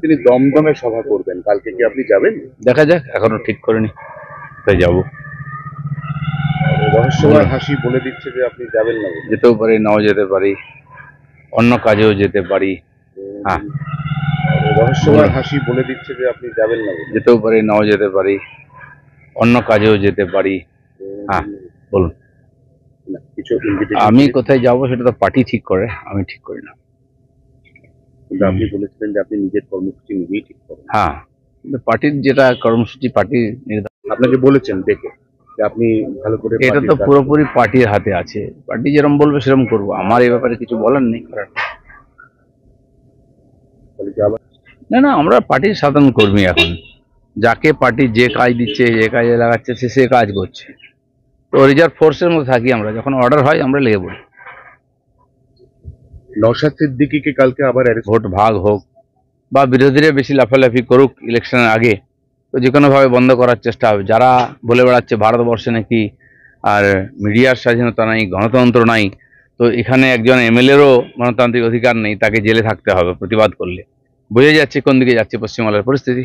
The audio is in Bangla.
তিনি দমদমে সভা করবেন, কালকে কি আপনি যাবেন? দেখা যাক, এখনো ঠিক করিনি তাই যাবো। রহস্যময় হাসি বলে দিচ্ছে যে আপনি যাবেন না বলে। যেতেও পারি, নাও যেতে পারি, অন্য কাজেও যেতে পারি। হ্যাঁ, রহস্যময় হাসি বলে দিচ্ছে যে আপনি যাবেন না বলে। যেতেও পারি, নাও যেতে পারি, অন্য কাজেও যেতে পারি। হ্যাঁ, বলুন। না, কিছু invitation আমি দিয়েছে? কোথায় যাবো সেটা তো পার্টি ঠিক করে, আমি ঠিক করি না। কিন্তু আপনি বলেছিলেন যে আপনি নিজের কর্মসূচি নিজেই ঠিক করেন। হ্যাঁ, কিন্তু পার্টির যেটা কর্মসূচি পার্টি আপনাকে বলেছেন ডেকে যে আপনি ভালো করে এটা পার্টির তো কাজ পুরোপুরি পার্টির হাতে আছে, পার্টি যেরকম বলবে সেরকম করবো, আমার এই ব্যাপারে কিছু বলার নেই। তাহলে কি আবার না না, আমরা পার্টির সাধারণ কর্মী এখন, যাকে পার্টি যে কাজ দিচ্ছে, যে কাজে লাগাচ্ছে সে কাজ করছে। তো রিজার্ভ ফোর্সের মধ্যে থাকি আমরা, যখন অর্ডার হয় আমরা লেগে পড়ি। নওশাদ সিদ্দিকীকে কালকে আবার ভোট ভাগ হোক বা বিরোধীরা বেশি লাফালাফি করুক ইলেকশনের আগে, তো যে কোনোভাবে বন্ধ করার চেষ্টা হবে। যারা বলে বেড়াচ্ছে ভারতবর্ষে নাকি আর মিডিয়ার স্বাধীনতা নাই, গণতন্ত্র নাই, তো এখানে একজন এমএলএরও গণতান্ত্রিক অধিকার নেই, তাকে জেলে থাকতে হবে প্রতিবাদ করলে। বোঝা যাচ্ছে কোন দিকে যাচ্ছে পশ্চিমবাংলার পরিস্থিতি।